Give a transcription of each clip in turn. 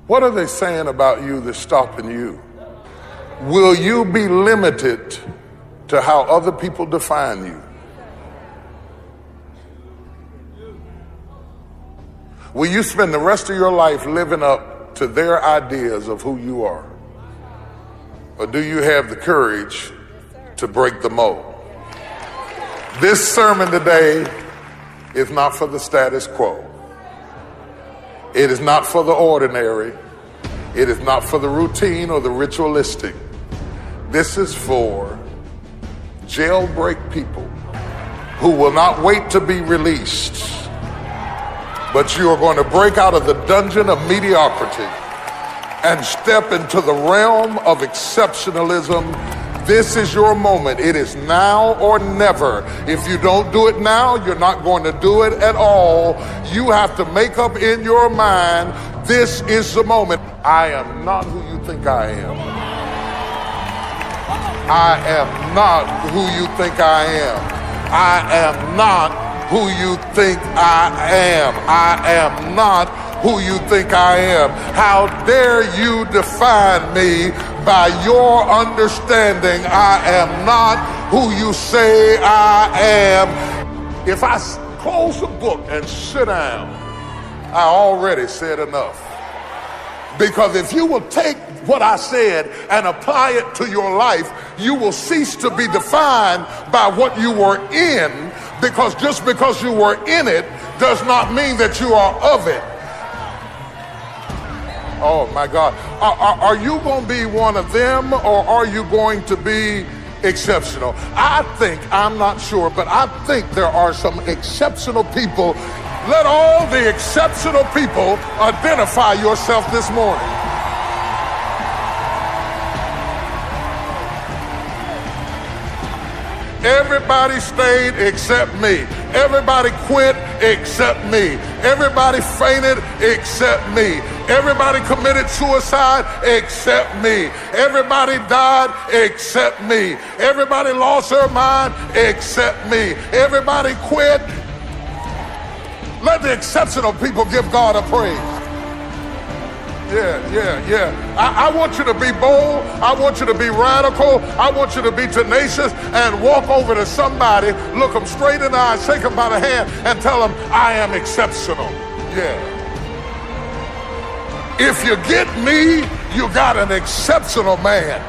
What are they saying about you that's stopping you? Will you be limited to how other people define you? Will you spend the rest of your life living up to their ideas of who you are? Or do you have the courage to break the mold? This sermon today is not for the status quo. It is not for the ordinary. It is not for the routine or the ritualistic. This is for jailbreak people who will not wait to be released, but you are going to break out of the dungeon of mediocrity and step into the realm of exceptionalism. This is your moment. It is now or never. If you don't do it now, you're not going to do it at all. You have to make up in your mind, this is the moment. I am not who you think I am. I am not who you think I am. I am not who you think I am. I am not who you think I am. How dare you define me by your understanding? I am not who you say I am. If I close the book and sit down, I already said enough. Because if you will take what I said and apply it to your life, you will cease to be defined by what you were in, because just because you were in it does not mean that you are of it. Oh my God. Are you going to be one of them, or are you going to be exceptional? I'm not sure, but I think there are some exceptional people. Let all the exceptional people identify yourself this morning. Everybody stayed except me. Everybody quit except me. Everybody fainted except me. Everybody committed suicide except me. Everybody died except me. Everybody lost their mind except me. Everybody quit. Let the exceptional people give God a praise. Yeah. I want you to be bold. I want you to be radical. I want you to be tenacious and walk over to somebody, look them straight in the eye, shake them by the hand, and tell them, I am exceptional. Yeah. If you get me, you got an exceptional man.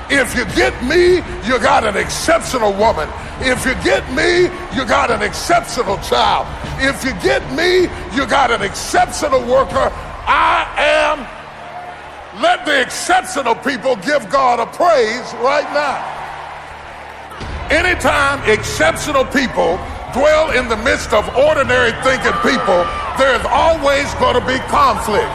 If you get me, you got an exceptional woman. If you get me, you got an exceptional child. If you get me, you got an exceptional worker. Let the exceptional people give God a praise right now. Anytime exceptional people dwell in the midst of ordinary thinking people, there's always going to be conflict.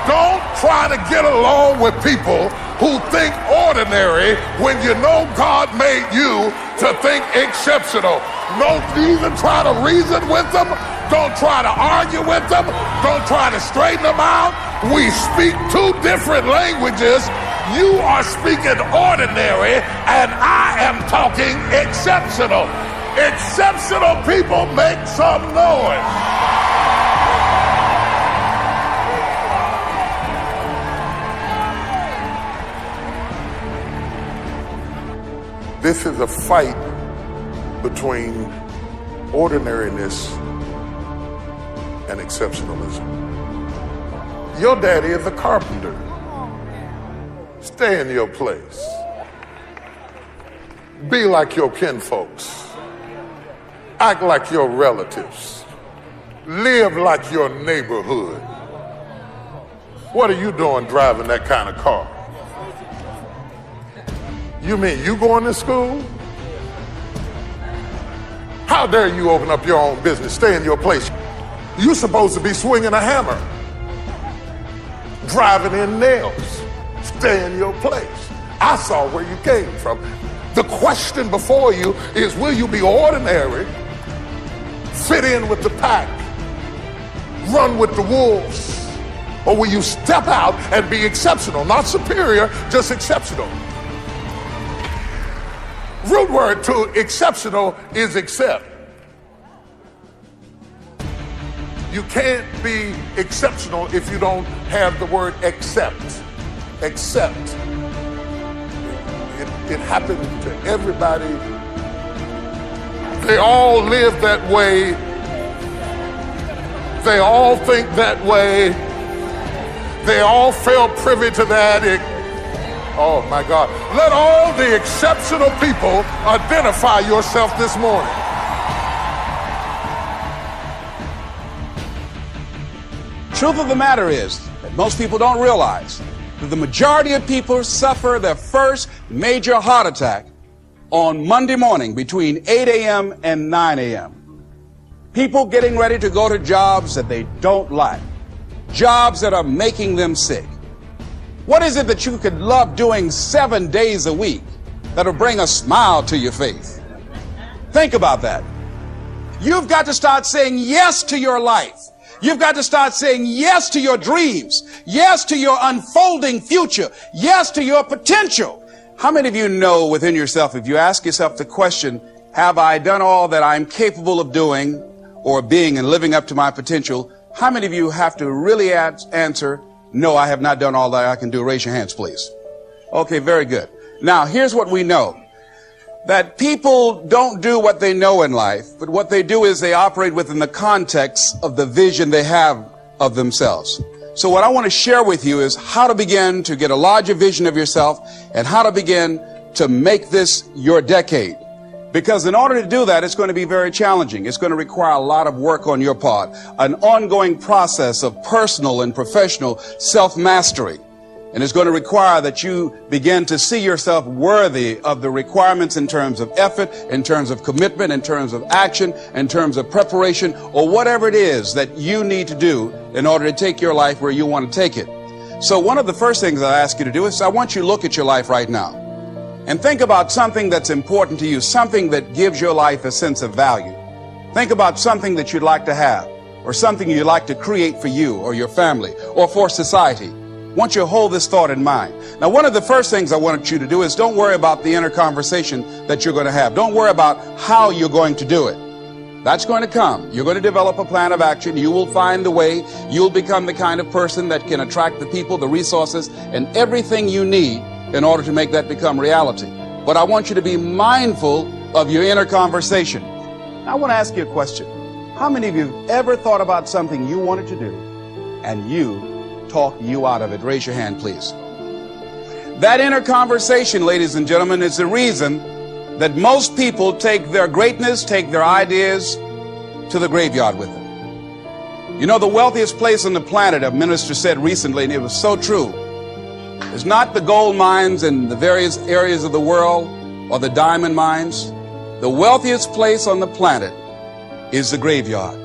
Don't try to get along with people who think ordinary when you know God made you to think exceptional. Don't even try to reason with them. Don't try to argue with them. Don't try to straighten them out. We speak two different languages. You are speaking ordinary, and I am talking exceptional. Exceptional people make some noise. This is a fight between ordinariness and exceptionalism. Your daddy is a carpenter. Stay in your place. Be like your kinfolks. Act like your relatives. Live like your neighborhood. What are you doing driving that kind of car? You mean you going to school? How dare you open up your own business? Stay in your place. You're supposed to be swinging a hammer, driving in nails. Stay in your place. I saw where you came from. The question before you is, will you be ordinary, fit in with the pack, run with the wolves, or will you step out and be exceptional? Not superior, just exceptional. Root word to exceptional is accept. You can't be exceptional if you don't have the word accept. Accept. It happened to everybody. They all live that way. They all think that way. They all feel privy to that. Oh my God. Let all the exceptional people identify yourself this morning. Truth of the matter is that most people don't realize that the majority of people suffer their first major heart attack on Monday morning between 8 a.m. and 9 a.m. People getting ready to go to jobs that they don't like, jobs that are making them sick. What is it that you could love doing 7 days a week that'll bring a smile to your face? Think about that. You've got to start saying yes to your life. You've got to start saying yes to your dreams, yes to your unfolding future, yes to your potential. How many of you know within yourself, if you ask yourself the question, have I done all that I'm capable of doing or being and living up to my potential? How many of you have to really answer, no, I have not done all that I can do? Raise your hands, please. Okay, very good. Now, here's what we know. That people don't do what they know in life, but what they do is they operate within the context of the vision they have of themselves. So what I want to share with you is how to begin to get a larger vision of yourself and how to begin to make this your decade. Because in order to do that, it's going to be very challenging. It's going to require a lot of work on your part, an ongoing process of personal and professional self-mastery. And it's going to require that you begin to see yourself worthy of the requirements in terms of effort, in terms of commitment, in terms of action, in terms of preparation, or whatever it is that you need to do in order to take your life where you want to take it. So one of the first things I ask you to do is I want you to look at your life right now and think about something that's important to you, something that gives your life a sense of value. Think about something that you'd like to have or something you'd like to create for you or your family or for society. I want you to hold this thought in mind. Now, one of the first things I want you to do is don't worry about the inner conversation that you're going to have. Don't worry about how you're going to do it. That's going to come. You're going to develop a plan of action. You will find the way. You'll become the kind of person that can attract the people, the resources, and everything you need in order to make that become reality. But I want you to be mindful of your inner conversation. Now, I want to ask you a question. How many of you have ever thought about something you wanted to do and you talk you out of it? Raise your hand, please. That inner conversation, ladies and gentlemen, is the reason that most people take their greatness, take their ideas to the graveyard with them. You know, the wealthiest place on the planet, a minister said recently, and it was so true, is not the gold mines in the various areas of the world or the diamond mines. The wealthiest place on the planet is the graveyard.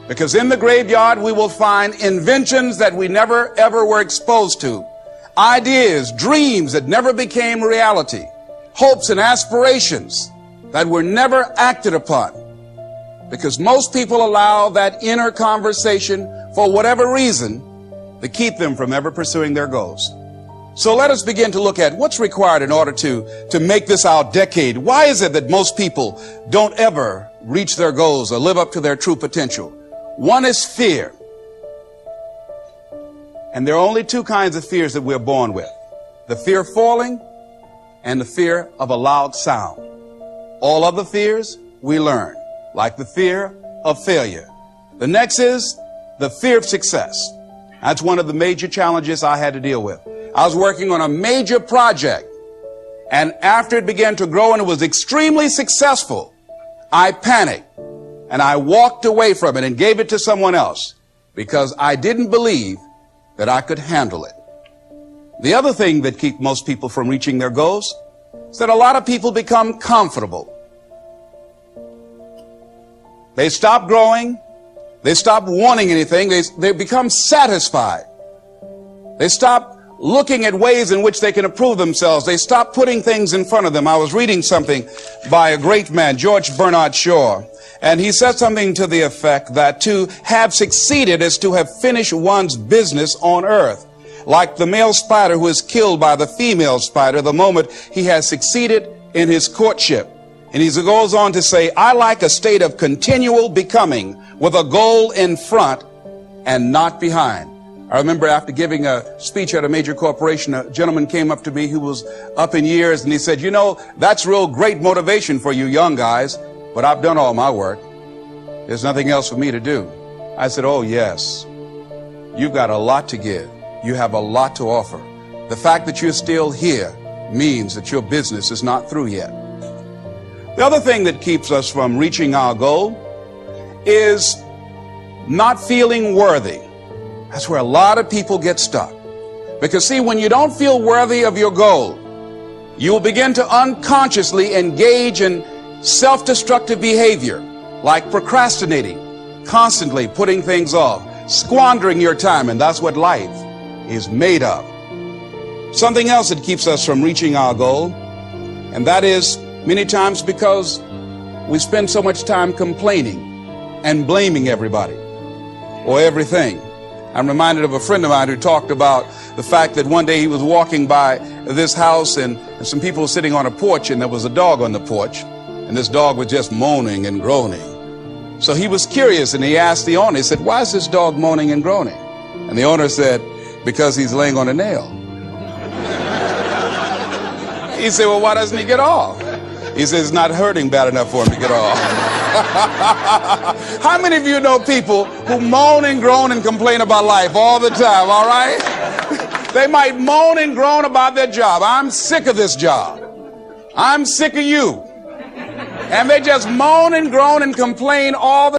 Because in the graveyard, we will find inventions that we never, ever were exposed to. Ideas, dreams that never became reality. Hopes and aspirations that were never acted upon. Because most people allow that inner conversation, for whatever reason, to keep them from ever pursuing their goals. So let us begin to look at what's required in order to make this our decade. Why is it that most people don't ever reach their goals or live up to their true potential? One is fear. And there are only two kinds of fears that we're born with. The fear of falling and the fear of a loud sound. All other fears we learn, like the fear of failure. The next is the fear of success. That's one of the major challenges I had to deal with. I was working on a major project, and after it began to grow and it was extremely successful, I panicked. And I walked away from it and gave it to someone else because I didn't believe that I could handle it. The other thing that keeps most people from reaching their goals is that a lot of people become comfortable. They stop growing. They stop wanting anything. They become satisfied. They stop looking at ways in which they can improve themselves. They stop putting things in front of them. I was reading something by a great man, George Bernard Shaw. And he said something to the effect that to have succeeded is to have finished one's business on earth. Like the male spider who is killed by the female spider the moment he has succeeded in his courtship. And he goes on to say, I like a state of continual becoming with a goal in front and not behind. I remember after giving a speech at a major corporation, a gentleman came up to me who was up in years, and he said, you know, that's real great motivation for you young guys, but I've done all my work. There's nothing else for me to do. I said, oh yes, you've got a lot to give. You have a lot to offer. The fact that you're still here means that your business is not through yet. The other thing that keeps us from reaching our goal is not feeling worthy. That's where a lot of people get stuck. Because see, when you don't feel worthy of your goal, you will begin to unconsciously engage in self-destructive behavior, like procrastinating, constantly putting things off, squandering your time, and that's what life is made of. Something else that keeps us from reaching our goal, and that is many times because we spend so much time complaining and blaming everybody or everything. I'm reminded of a friend of mine who talked about the fact that one day he was walking by this house and some people were sitting on a porch, and there was a dog on the porch, and this dog was just moaning and groaning. So he was curious, and he asked the owner, he said, why is this dog moaning and groaning? And the owner said, because he's laying on a nail. He said, well, why doesn't he get off? He says, it's not hurting bad enough for him to get off. How many of you know people who moan and groan and complain about life all the time, all right? They might moan and groan about their job. I'm sick of this job. I'm sick of you. And they just moan and groan and complain all the